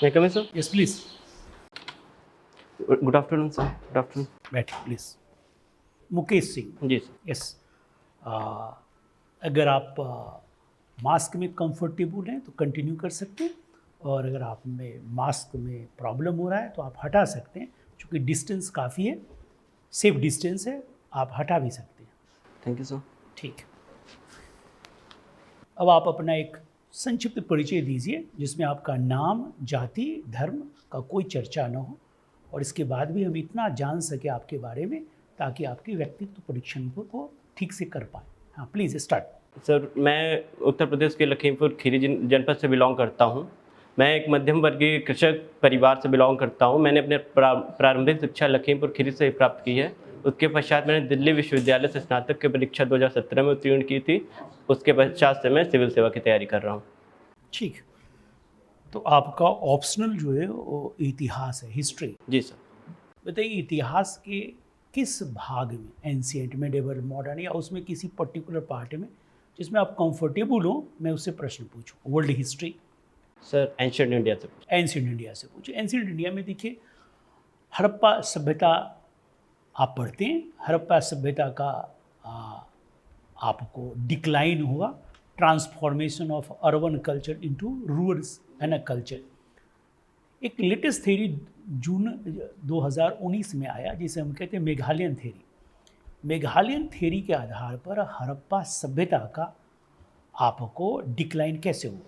मैं come sir. Yes please good afternoon sir. Good afternoon. बैठिए please. Mukesh Singh. जी sir. Yes. अगर आप मास्क में कंफर्टेबल हैं तो कंटिन्यू कर सकते हैं, और अगर आप में मास्क में प्रॉब्लम हो रहा है तो आप हटा सकते हैं, क्योंकि डिस्टेंस काफ़ी है, सेफ डिस्टेंस है, आप हटा भी सकते हैं। Thank you sir. ठीक है। अब आप अपना एक संक्षिप्त परिचय दीजिए, जिसमें आपका नाम, जाति, धर्म का कोई चर्चा न हो, और इसके बाद भी हम इतना जान सके आपके बारे में ताकि आपके व्यक्तित्व परीक्षण को ठीक से कर पाए। हाँ प्लीज़ स्टार्ट। सर, मैं उत्तर प्रदेश के लखीमपुर खीरी जनपद से बिलोंग करता हूँ। मैं एक मध्यम वर्गीय कृषक परिवार से बिलोंग करता हूँ। मैंने अपने प्रारंभिक शिक्षा लखीमपुर खीरी से ही प्राप्त की है। उसके पश्चात मैंने दिल्ली विश्वविद्यालय से स्नातक की परीक्षा 2017 में उत्तीर्ण की थी। उसके पश्चात से मैं सिविल सेवा की तैयारी कर रहा हूँ। ठीक। तो आपका ऑप्शनल जो है वो इतिहास है, हिस्ट्री। जी सर। बताइए, इतिहास के किस भाग में, एंशिएंट, मेडिवल, मॉडर्न, या उसमें किसी पर्टिकुलर पार्ट में जिसमें आप कंफर्टेबल हो मैं उससे प्रश्न पूछूं। World history. Sir, ancient India से। एंशिएंट इंडिया से पूछे। एंशिएंट इंडिया में देखिए, हड़प्पा सभ्यता आप पढ़ते हैं। हड़प्पा सभ्यता का आपको डिक्लाइन हुआ, transformation of urban culture into rural and culture. एक लेटेस्ट थ्योरी जून 2019 में आया, जिसे हम कहते हैं मेघालयन थ्योरी। मेघालयन थ्योरी के आधार पर हड़प्पा सभ्यता का आपको डिक्लाइन कैसे हुआ?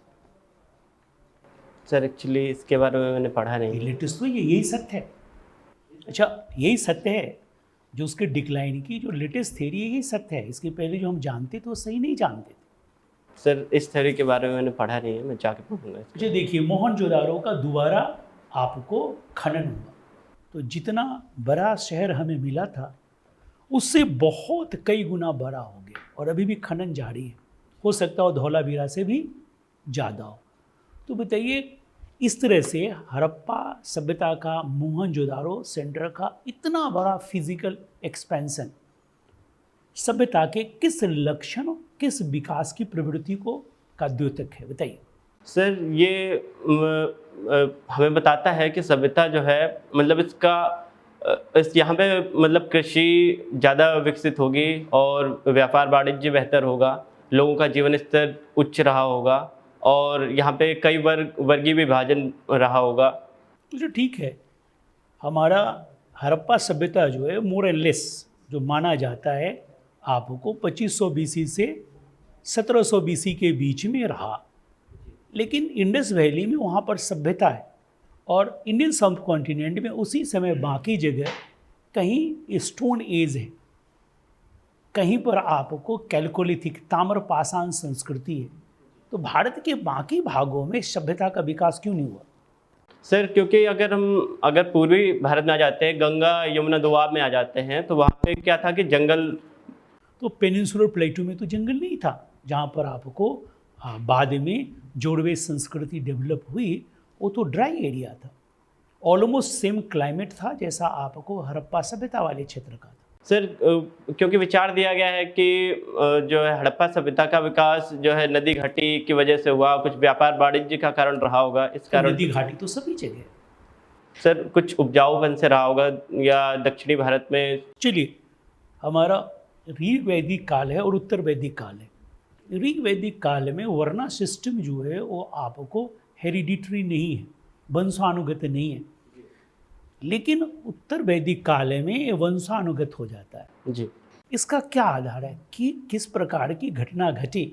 सर, एक्चुअली इसके बारे में मैंने पढ़ा नहीं है। लेटेस्ट तो यही सत्य है। अच्छा, यही सत्य है जो उसके डिक्लाइन की जो लेटेस्ट थ्योरी है, यही सत्य है। इसके पहले जो हम जानते थे वो सही नहीं जानते थे। सर, इस थ्योरी के बारे में मैंने पढ़ा नहीं है, मैं जाके पढ़ूंगा। अच्छा देखिए, मोहनजोदारो का दोबारा आपको खनन हुआ, तो जितना बड़ा शहर हमें मिला था उससे बहुत कई गुना बड़ा हो गया, और अभी भी खनन जारी है। हो सकता हो धौलावीरा से भी ज़्यादा हो। तो बताइए, इस तरह से हड़प्पा सभ्यता का, मोहनजोदारो सेंटर का इतना बड़ा फिजिकल एक्सपेंशन सभ्यता के किस लक्षण, किस विकास की प्रवृत्ति को का द्योतक है? बताइए। सर, ये हमें बताता है कि सभ्यता जो है, मतलब इसका इस यहाँ पे मतलब कृषि ज़्यादा विकसित होगी और व्यापार वाणिज्य बेहतर होगा, लोगों का जीवन स्तर उच्च रहा होगा, और यहाँ पे कई वर्गीय विभाजन रहा होगा। तो जो ठीक है, हमारा हड़प्पा सभ्यता जो है मोर एंड लेस जो माना जाता है आपको 2500 बीसी से 1700 बीसी के बीच में रहा। लेकिन इंडस वैली में वहाँ पर सभ्यता है, और इंडियन सब कॉन्टिनेंट में उसी समय बाकी जगह कहीं स्टोन एज है, कहीं पर आपको कैल्कोलिथिक ताम्रपाषाण संस्कृति है। तो भारत के बाकी भागों में सभ्यता का विकास क्यों नहीं हुआ? सर, क्योंकि अगर पूर्वी भारत में आ जाते हैं, गंगा यमुना दोआब में आ जाते हैं, तो वहाँ पे क्या था कि जंगल। तो पेनिनसुलर प्लेटू में तो जंगल नहीं था, जहाँ पर आपको बाद में जोड़वे संस्कृति डेवलप हुई, वो तो ड्राई एरिया था। ऑलमोस्ट सेम क्लाइमेट था जैसा आपको हड़प्पा सभ्यता वाले क्षेत्र का था। सर, क्योंकि विचार दिया गया है कि जो है हड़प्पा सभ्यता का विकास जो है नदी घाटी की वजह से हुआ, कुछ व्यापार वाणिज्य का कारण रहा होगा। इस कारण नदी घाटी तो सभी जगह। सर, कुछ उपजाऊपन से रहा होगा, या दक्षिणी भारत में। चलिए, हमारा ऋग वैदिक काल है और उत्तर वैदिक काल है। ऋग वैदिक काल में वर्णा सिस्टम जो है वो आपको हेरिडिटरी नहीं है, वंशानुगत नहीं है। लेकिन उत्तर वैदिक काल में ये वंशानुगत हो जाता है। जी। इसका क्या आधार है कि किस प्रकार की घटना घटी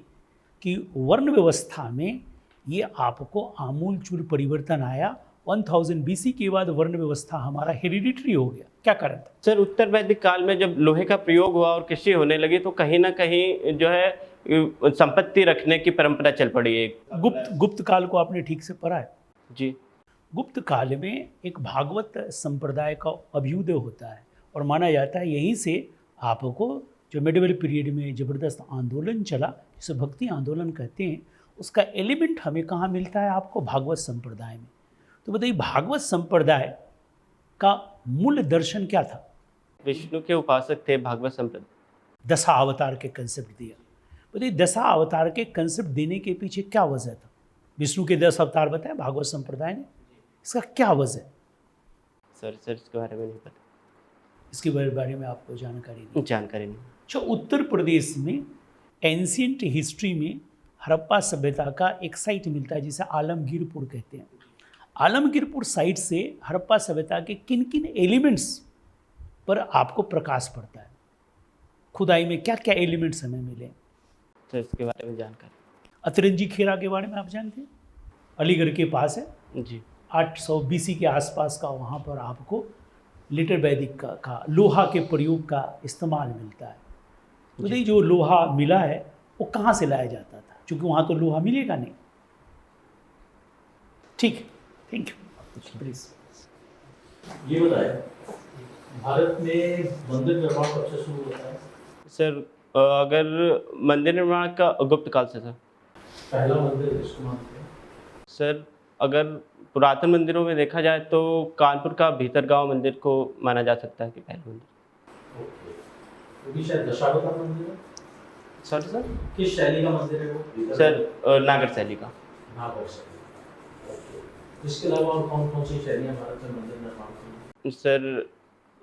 कि वर्ण व्यवस्था में ये आपको आमूलचूल परिवर्तन आया? 1000 बीसी के बाद वर्ण व्यवस्था हमारा हेरिडिटरी हो गया, क्या कारण था? सर, उत्तर वैदिक काल में जब लोहे का प्रयोग हुआ और कृषि होने लगी, तो कहीं ना कहीं जो है संपत्ति रखने की परंपरा चल पड़ी एक। गुप्त काल को आपने ठीक से पढ़ा है? जी। गुप्त काल में एक भागवत संप्रदाय का अभ्युदय होता है, और माना जाता है यहीं से आपको जो मिडिवल पीरियड में ज़बरदस्त आंदोलन चला, जिसे भक्ति आंदोलन कहते हैं, उसका एलिमेंट हमें कहाँ मिलता है? आपको भागवत संप्रदाय में। तो बताइए, भागवत संप्रदाय का मूल दर्शन क्या था? विष्णु के उपासक थे भागवत संप्रदाय। दशा अवतार के कंसेप्ट दिया। बताइए, दशा अवतार के कंसेप्ट देने के पीछे क्या वजह था? विष्णु के 10 अवतार बताए भागवत संप्रदाय ने। इसका क्या वजह है? सर इसके बारे में नहीं पता, इसके बारे में आपको जानकारी नहीं? जानकारी नहीं। अच्छा, उत्तर प्रदेश में एंशियंट हिस्ट्री में हड़प्पा सभ्यता का एक साइट मिलता है जिसे आलमगीरपुर कहते हैं। आलमगीरपुर साइट से हड़प्पा सभ्यता के किन किन एलिमेंट्स पर आपको प्रकाश पड़ता है? खुदाई में क्या क्या एलिमेंट्स हमें मिले? सर इसके बारे में जानकारी। अतरंजी खेरा के बारे में आप जानते हैं? अलीगढ़ के पास है। जी 800 BC के आसपास का वहाँ पर आपको लिटर वैदिक का लोहा के प्रयोग का इस्तेमाल मिलता है। तो ये जो लोहा मिला है वो कहाँ से लाया जाता था? क्योंकि वहाँ तो लोहा मिलेगा नहीं। ठीक है, थैंक यू। प्लीज ये बताएं, भारत में मंदिर निर्माण कब से शुरू होता है? सर अगर मंदिर निर्माण का गुप्त काल से सर। पहला मंदिर किसको मानते हैं? सर अगर पुरातन मंदिरों में देखा जाए तो कानपुर का भीतरगांव मंदिर को माना जा सकता है कि पहला मंदिर। ओके, वो भी शायद दशावतार मंदिर है। सर किस शैली का मंदिर है वो? सर नागर शैली का। नागर शैली। ओके, इसके अलावा और कौन कौन सी शैलियाँ भारत में मंदिर निर्माण की? सर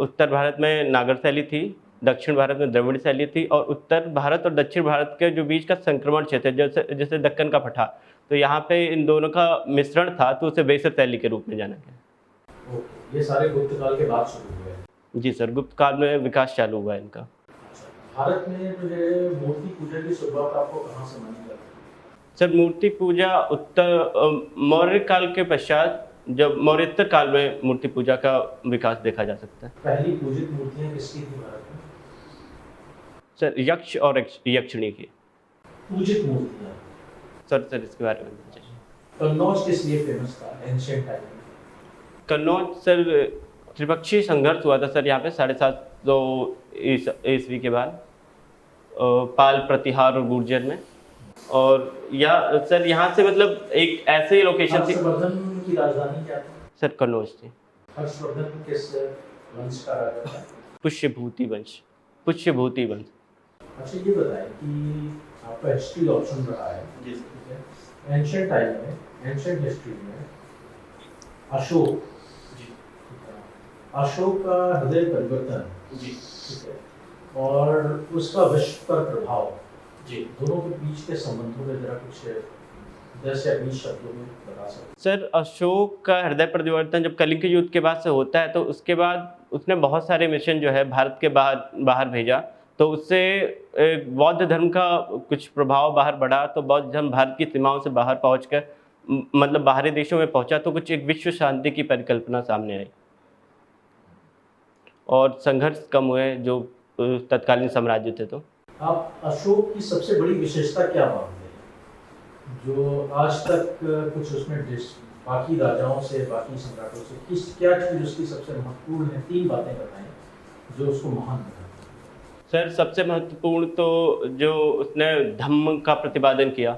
उत्तर भारत में नागर शैली थी, दक्षिण भारत में द्रविड़ शैली थी, और उत्तर भारत और दक्षिण भारत के जो बीच का संक्रमण क्षेत्र है, जैसे दक्कन का पठार, तो यहाँ पे इन दोनों का मिश्रण था, तो उसे बेसर शैली के रूप में जाना गया। ओके, ये सारे गुप्त काल के बाद शुरू हुए हैं। जी सर, गुप्त काल में विकास चालू हुआ है इनका। भारत में जो है मूर्ति पूजा की शुरुआत आपको कहाँ से मानी जाती है? सर मूर्ति पूजा उत्तर मौर्य काल के पश्चात, जब मौर्योत्तर काल में मूर्ति पूजा का विकास देखा जा सकता है। पहली पूजित मूर्तियाँ किसकी थी भारत में? सर यक्ष और यक्षिणी की। पूजित मूर्तियाँ। सर इसके बारे में कन्नौज किस लिए फेमस था एंशिएंट टाइम में? कन्नौज सर त्रिपक्षीय संघर्ष हुआ था सर यहाँ पे 750 ईस्वी के बाद पाल, प्रतिहार और गुर्जर में। और सर यहाँ से मतलब एक ऐसे लोकेशन थी। हर्षवर्धन की राजधानी क्या थी? सर कन्नौज थी। हर्षवर्धन किस वंश का राजा था? पुष्यभूति वंश। अच्छा, ये बताएं कि आपका हिस्ट्री ऑप्शन रहा है जी ठीक है। एंशिएंट टाइम में, एंशिएंट हिस्ट्री में अशोक का हृदय परिवर्तन जी ठीक है और उसका विश्व पर प्रभाव जी दोनों के बीच के संबंधों में जरा कुछ 10 या 20 शब्दों में बता सकते? सर अशोक का हृदय परिवर्तन जब कलिंग युद्ध के बाद से होता है, तो उसके बाद उसने बहुत सारे मिशन जो है भारत के बाहर भेजा, तो उससे बौद्ध धर्म का कुछ प्रभाव बाहर बढ़ा, तो बौद्ध धर्म भारत की सीमाओं से बाहर पहुंचकर मतलब बाहरी देशों में पहुंचा, तो कुछ एक विश्व शांति की परिकल्पना सामने आई और संघर्ष कम हुए जो तत्कालीन साम्राज्य थे। तो आप अशोक की सबसे बड़ी विशेषता क्या मानते हैं जो आज तक कुछ उसमें बाकी राजाओं से, बाकी सम्राटों से क्या चीज़ उसकी सबसे महत्वपूर्ण है? 3 बातें बताएं जो उसको महान बनाती हैं। सर सबसे महत्वपूर्ण तो जो उसने धम्म का प्रतिपादन किया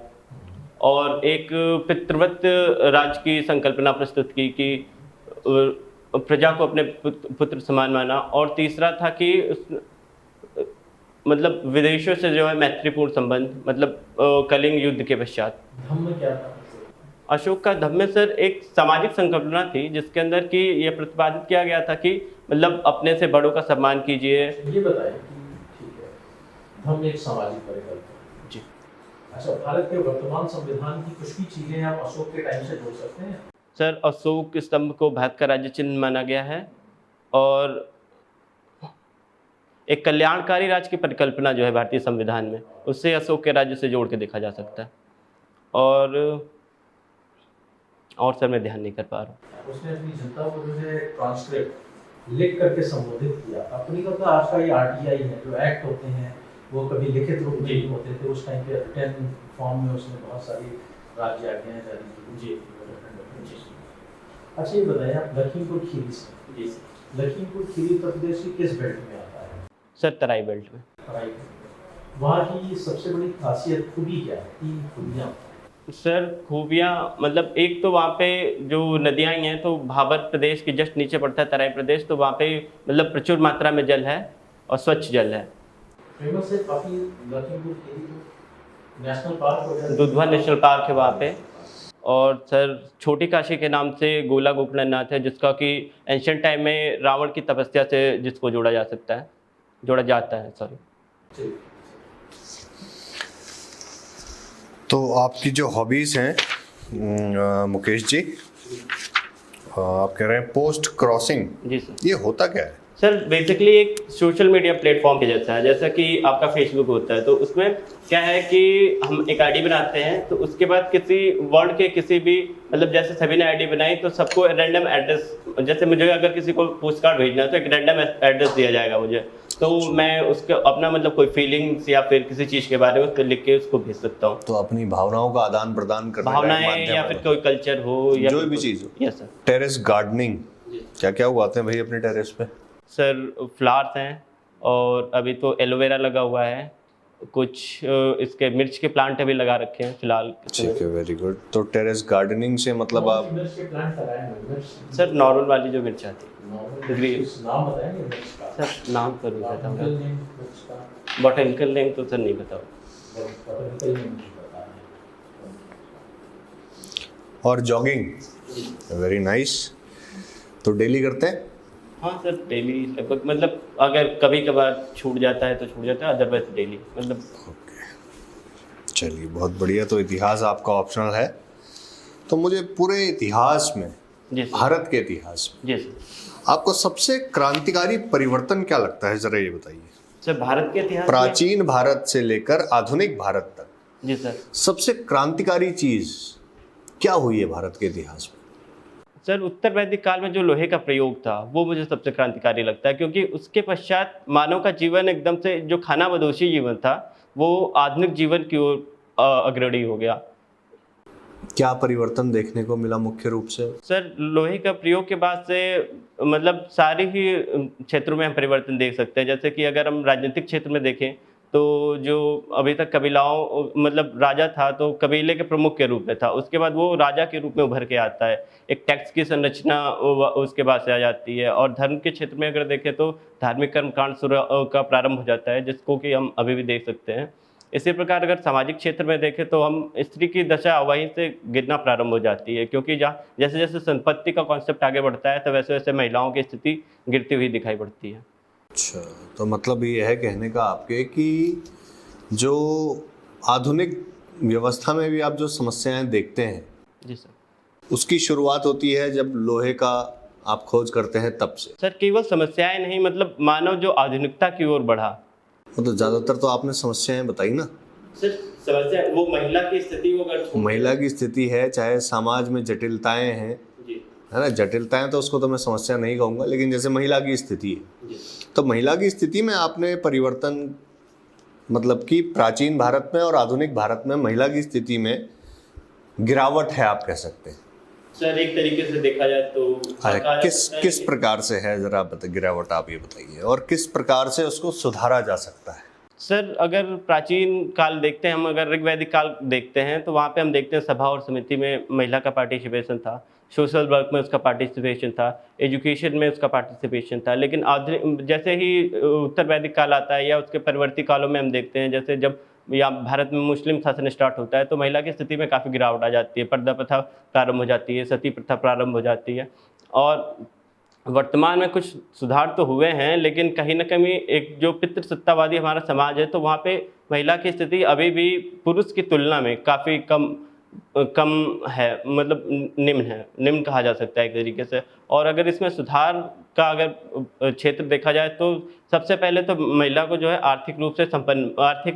और एक पितृवत राज की संकल्पना प्रस्तुत की कि प्रजा को अपने पुत्र समान माना, और तीसरा था कि मतलब विदेशों से जो है मैत्रीपूर्ण संबंध, मतलब कलिंग युद्ध के पश्चात। धम्म क्या था? अशोक का धम्म सर एक सामाजिक संकल्पना थी जिसके अंदर कि यह प्रतिपादित किया गया था कि मतलब अपने से बड़ों का सम्मान कीजिए। ये बताइए कि ठीक है, धम्म एक सामाजिक परिकल्पना जी। अच्छा, भारत के वर्तमान संविधान की कुछ भी चीजें आप अशोक के टाइम से जोड़ सकते हैं? सर अशोक स्तंभ को भारत का राज्य चिन्ह माना गया है और एक कल्याणकारी राज्य की परिकल्पना जो है भारतीय संविधान में, उससे अशोक के राज्य से जोड़ के देखा जा सकता है। और सर मैं ध्यान नहीं कर पा रहा हूँ। उसने अपनी जनता को जो है ट्रांसक्रिप्ट लिख करके संबोधित किया। अपनी तो आज का ये RTI है, जो एक्ट होते हैं वो कभी लिखित रूप में नहीं होते थे। उस टाइम पे रिटन फॉर्म में उसने बहुत सारी राज्य आज्ञाएं जारी की। अच्छा, ये बताइए आप लखीमपुर खीरी से। जी लखीमपुर खीरी उत्तर प्रदेश की किस बेल्ट में आता है? सर तराई बेल्ट में। तराई बेल्ट। वहाँ की सबसे बड़ी खासियत खूबी क्या है? 3 खूबियाँ। सर खूबियाँ मतलब एक तो वहाँ पे जो नदियाँ ही हैं, तो भाबर प्रदेश के जस्ट नीचे पड़ता है तराई प्रदेश, तो वहाँ पे मतलब प्रचुर मात्रा में जल है और स्वच्छ जल है। फेमस है काफ़ी लखीमपुर खीरी, नेशनल पार्क वगैरह। दुधवा नेशनल पार्क है वहाँ पे, और सर छोटी काशी के नाम से गोला गोकर्णनाथ है, जिसका कि एंशियंट टाइम में रावण की तपस्या से जिसको जोड़ा जाता है सॉरी। तो आपकी जो हॉबीज़ हैं मुकेश जी, आप कह रहे हैं पोस्ट क्रॉसिंग, जी सर। ये होता क्या है? सर बेसिकली एक सोशल मीडिया प्लेटफॉर्म के जैसा है, जैसा कि आपका फेसबुक होता है। तो उसमें क्या है कि हम एक आईडी बनाते हैं, तो उसके बाद किसी वर्ल्ड के किसी भी मतलब जैसे सभी ने आईडी बनाई तो सबको रैंडम एड्रेस, जैसे मुझे अगर किसी को पोस्ट कार्ड भेजना है तो एक रैंडम एड्रेस दिया जाएगा मुझे, तो मैं उसका अपना मतलब कोई फीलिंग्स या फिर किसी चीज़ के बारे में उसको लिख के उसको भेज सकता हूँ। तो अपनी भावनाओं का आदान प्रदान करने का एक भावनाएं माध्यम या है। फिर कोई कल्चर हो या जो फिर भी कोई- चीज़ हो। Yes sir. टेरेस गार्डनिंग, क्या क्या उगाते हैं भाई अपने टेरेस पे? सर फ्लावर्स हैं और अभी तो एलोवेरा लगा हुआ है, कुछ इसके मिर्च के प्लांट अभी लगा रखे हैं फिलहाल। ठीक है, वेरी गुड। तो टेरेस गार्डनिंग से मतलब आप मिर्च के प्लांट लगाए हैं? मिर्च सर नॉर्मल वाली जो मिर्च आती है। Normal green. कुछ नाम बताएंगे मिर्च का? सर नाम तो नहीं पता बॉटनिकल होगा, नेम मिर्च का? बॉटनिकल नेम तो सर नहीं पता होगा। बॉटनिकल नेम मुझे पता है। और जॉगिंग, वेरी नाइस। तो डेली करते हैं? हाँ सर डेली लगभग, मतलब अगर कभी कभार छूट जाता है तो छूट जाता है, अदरवाइज डेली मतलब। चलिए बहुत बढ़िया। तो इतिहास आपका ऑप्शनल है, तो मुझे पूरे इतिहास में, जी सर। भारत के इतिहास में जी सर। आपको सबसे क्रांतिकारी परिवर्तन क्या लगता है, जरा ये बताइए। सर भारत के इतिहास में- प्राचीन भारत से लेकर आधुनिक भारत तक जी सर। सबसे क्रांतिकारी चीज क्या हुई है भारत के इतिहास में? सर उत्तर वैदिक काल में जो लोहे का प्रयोग था वो मुझे सबसे क्रांतिकारी लगता है, क्योंकि उसके पश्चात मानव का जीवन एकदम से जो खानाबदोशी जीवन था वो आधुनिक जीवन की ओर अग्रणी हो गया। क्या परिवर्तन देखने को मिला मुख्य रूप से? सर लोहे का प्रयोग के बाद से मतलब सारे ही क्षेत्रों में हम परिवर्तन देख सकते हैं। जैसे कि अगर हम राजनीतिक क्षेत्र में देखें तो जो अभी तक कबीलाओं मतलब राजा था तो कबीले के प्रमुख के रूप में था, उसके बाद वो राजा के रूप में उभर के आता है, एक टैक्स की संरचना उसके बाद से आ जाती है। और धर्म के क्षेत्र में अगर देखें तो धार्मिक कर्मकांड का प्रारंभ हो जाता है, जिसको कि हम अभी भी देख सकते हैं। इसी प्रकार अगर सामाजिक क्षेत्र में देखें तो हम स्त्री की दशा वहीं से गिरना प्रारंभ हो जाती है, क्योंकि जहाँ जैसे जैसे संपत्ति का कॉन्सेप्ट आगे बढ़ता है तो वैसे वैसे महिलाओं की स्थिति गिरती हुई दिखाई पड़ती है। अच्छा, तो मतलब ये है कहने का आपके कि जो आधुनिक व्यवस्था में भी आप जो समस्याएं देखते हैं जी सर। उसकी शुरुआत होती है जब लोहे का आप खोज करते हैं तब से? सर केवल समस्याएं नहीं, मतलब मानव जो आधुनिकता की ओर बढ़ा। मतलब ज़्यादातर तो आपने समस्याएं बताई ना। सर समस्या वो महिला की स्थिति को अगर महिला की स्थिति है, चाहे समाज में जटिलताएं हैं, जी है ना। जटिलताएं तो उसको तो मैं समस्या नहीं कहूँगा, लेकिन जैसे महिला की स्थिति है, जी तो महिला की स्थिति में आपने परिवर्तन मतलब कि प्राचीन भारत में और आधुनिक भारत में महिला की स्थिति में गिरावट है आप कह सकते हैं। सर एक तरीके से देखा जाए तो अरे कहा जा किस सकता है किस कि- प्रकार से है, जरा गिरावट आप ये बताइए, और किस प्रकार से उसको सुधारा जा सकता है? सर अगर प्राचीन काल देखते हैं हम, अगर ऋग्वैदिक काल देखते हैं तो वहाँ पे हम देखते हैं सभा और समिति में महिला का पार्टिसिपेशन था, सोशल वर्क में उसका पार्टिसिपेशन था, एजुकेशन में उसका पार्टिसिपेशन था। लेकिन आधुनिक जैसे ही उत्तर वैदिक काल आता है या उसके परिवर्ती कालों में हम देखते हैं, जैसे जब यहाँ भारत में मुस्लिम शासन स्टार्ट होता है तो महिला की स्थिति में काफ़ी गिरावट आ जाती है, पर्दा प्रथा प्रारंभ हो जाती है, सती प्रथा प्रारंभ हो जाती है। और वर्तमान में कुछ सुधार तो हुए हैं, लेकिन कहीं ना कहीं एक जो पितृसत्तावादी हमारा समाज है तो वहाँ पे महिला की स्थिति अभी भी पुरुष की तुलना में काफ़ी कम है, मतलब निम्न कहा जा सकता है एक तरीके से। और अगर इसमें सुधार का अगर क्षेत्र देखा जाए तो सबसे पहले तो महिला को जो है आर्थिक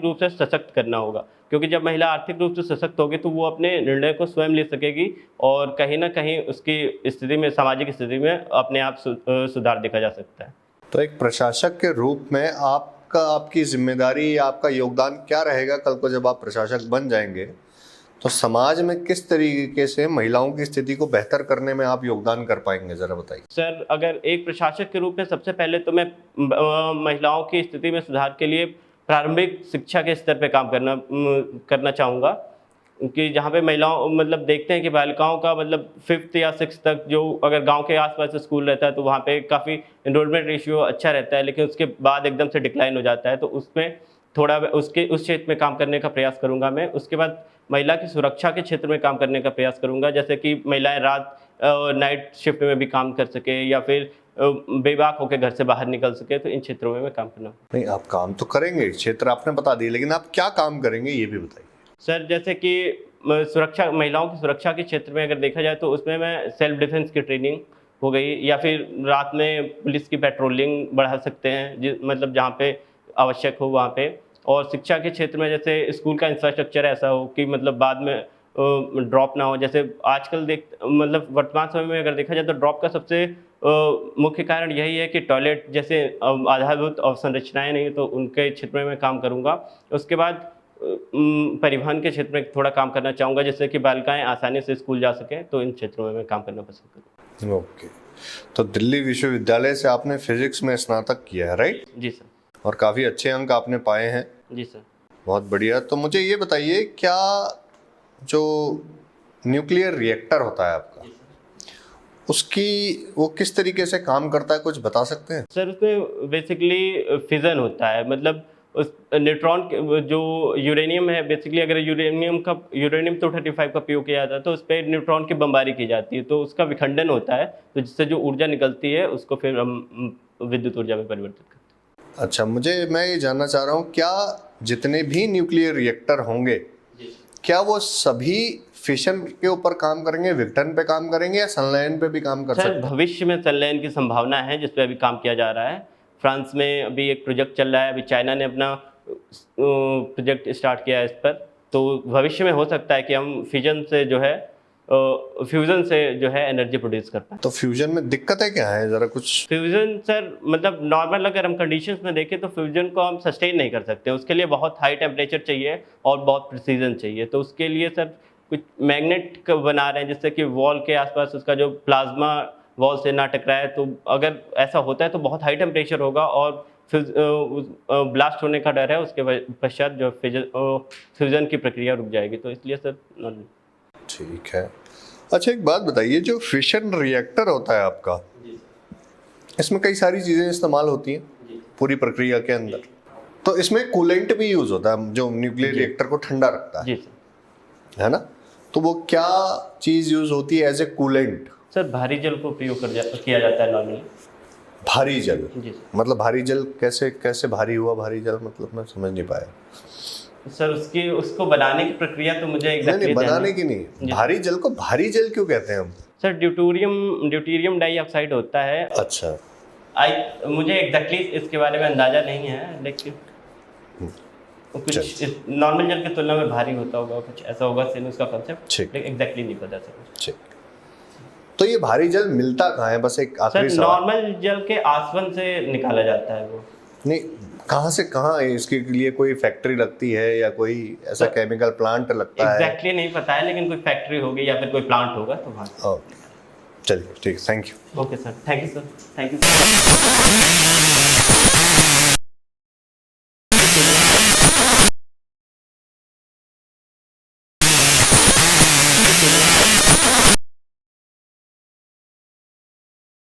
रूप से सशक्त करना होगा, क्योंकि जब महिला आर्थिक रूप से सशक्त होगी तो वो अपने निर्णय को स्वयं ले सकेगी और कहीं ना कहीं उसकी स्थिति में, सामाजिक स्थिति में अपने आप सुधार देखा जा सकता है। तो एक प्रशासक के रूप में आपकी जिम्मेदारी या आपका योगदान क्या रहेगा कल को जब आप प्रशासक बन जाएंगे? तो समाज में किस तरीके से महिलाओं की स्थिति को बेहतर करने में आप योगदान कर पाएंगे, जरा बताइए। सर अगर एक प्रशासक के रूप में सबसे पहले तो मैं महिलाओं की स्थिति में सुधार के लिए प्रारंभिक शिक्षा के स्तर पे काम करना चाहूँगा, कि जहाँ पे महिलाओं मतलब देखते हैं कि बालिकाओं का मतलब 5th या 6th तक जो अगर गांव के आसपास स्कूल रहता है तो वहाँ पे काफ़ी इनरोलमेंट रेशियो अच्छा रहता है, लेकिन उसके बाद एकदम से डिक्लाइन हो जाता है। तो उसमें थोड़ा उस क्षेत्र में काम करने का प्रयास करूंगा मैं। उसके बाद महिला की सुरक्षा के क्षेत्र में काम करने का प्रयास करूंगा, जैसे कि महिलाएं रात नाइट शिफ्ट में भी काम कर सके या फिर बेबाक होकर घर से बाहर निकल सके, तो इन क्षेत्रों में मैं काम करना। नहीं, आप काम तो करेंगे, क्षेत्र आपने बता दिए, लेकिन आप क्या काम करेंगे ये भी बताइए। सर जैसे कि सुरक्षा, महिलाओं की सुरक्षा के क्षेत्र में अगर देखा जाए तो उसमें मैं सेल्फ डिफेंस की ट्रेनिंग हो गई, या फिर रात में पुलिस की पेट्रोलिंग बढ़ा सकते हैं, मतलब जहाँ पे आवश्यक हो वहाँ पे। और शिक्षा के क्षेत्र में जैसे स्कूल का इंफ्रास्ट्रक्चर ऐसा हो कि मतलब बाद में ड्रॉप ना हो। जैसे आजकल मतलब वर्तमान समय में अगर देखा जाए तो ड्रॉप का सबसे मुख्य कारण यही है कि टॉयलेट जैसे आधारभूत अवसंरचनाएं नहीं, तो उनके क्षेत्र में मैं काम करूँगा। उसके बाद परिवहन के क्षेत्र में थोड़ा काम करना चाहूँगा, जिससे कि बालिकाएं आसानी से स्कूल जा सकें, तो इन क्षेत्रों में मैं काम करना पसंद करूँगा। ओके, तो दिल्ली विश्वविद्यालय से आपने फिजिक्स में स्नातक किया है, राइट? जी सर। और काफ़ी अच्छे अंक आपने पाए हैं। जी सर। बहुत बढ़िया। तो मुझे ये बताइए, क्या जो न्यूक्लियर रिएक्टर होता है आपका, उसकी वो किस तरीके से काम करता है, कुछ बता सकते हैं? सर उसमें बेसिकली फिजन होता है, मतलब उस न्यूट्रॉन जो यूरेनियम है, बेसिकली अगर यूरेनियम 235 का प्रयोग किया जाता है तो उस पर न्यूट्रॉन की बमबारी की जाती है, तो उसका विखंडन होता है, तो जिससे जो ऊर्जा निकलती है उसको फिर हम विद्युत ऊर्जा में परिवर्तित करते हैं। अच्छा, मैं ये जानना चाह रहा हूँ, क्या जितने भी न्यूक्लियर रिएक्टर होंगे क्या वो सभी फिशन के ऊपर काम करेंगे, विघटन पे काम करेंगे, या संलयन पे भी काम कर सकते हैं? भविष्य में संलयन की संभावना है, जिस पे अभी काम किया जा रहा है। फ्रांस में अभी एक प्रोजेक्ट चल रहा है, अभी चाइना ने अपना प्रोजेक्ट स्टार्ट किया है इस पर, तो भविष्य में हो सकता है कि हम फ्यूजन से जो है एनर्जी प्रोड्यूस कर पाए। तो फ्यूजन में दिक्कतें क्या है, जरा कुछ? फ्यूजन सर मतलब नॉर्मल अगर हम कंडीशंस में देखें तो फ्यूजन को हम सस्टेन नहीं कर सकते, उसके लिए बहुत हाई टेम्परेचर चाहिए और बहुत प्रिसीजन चाहिए। तो उसके लिए सर कुछ मैग्नेट बना रहे हैं, जिससे कि वॉल के आसपास उसका जो प्लाज्मा वॉल से ना टकराए। तो अगर ऐसा होता है तो बहुत हाई टेम्परेचर होगा और ब्लास्ट होने का डर है, उसके पश्चात जो फ्यूजन की प्रक्रिया रुक जाएगी, तो इसलिए सर नॉर्मल। ठीक है। अच्छा, एक बात बताइए, जो फिशन रिएक्टर होता है आपका, इसमें कई सारी चीज़ें इस्तेमाल होती हैं पूरी प्रक्रिया के अंदर, तो इसमें कूलेंट भी यूज़ होता है जो न्यूक्लियर रिएक्टर को ठंडा रखता है, है ना? तो वो क्या चीज़ यूज़ होती है एज ए कूलेंट? सर भारी जल को प्रयोग किया जाता है नॉर्मली। भारी जल? जी मतलब भारी जल कैसे भारी हुआ भारी जल, मतलब मैं समझ नहीं पाया सर। उसको बनाने की प्रक्रिया तो मुझे नहीं, बनाने की नहीं, भारी जल को भारी जल क्यों कहते हैं हम? सर ड्यूटेरियम डाइऑक्साइड होता है। अच्छा, मुझे एग्जैक्टली इसके बारे में अंदाजा नहीं है, लेकिन कुछ नॉर्मल जल की तुलना में भारी होता होगा, कुछ ऐसा होगा सेम उसका कॉन्सेप्ट, लेकिन एग्जैक्टली नहीं पता सर। तो ये भारी जल मिलता कहाँ है? बस एक आखिरी सवाल। नॉर्मल जल के आसवन से निकाला जाता है वो। नहीं, कहाँ से कहाँ इसके लिए कोई फैक्ट्री लगती है या कोई ऐसा केमिकल प्लांट लगता है? एग्जैक्टली नहीं पता है, लेकिन कोई फैक्ट्री होगी या फिर कोई प्लांट होगा तो वहाँ। ओके, चलिए ठीक, thank you. Okay sir, thank you sir, thank you.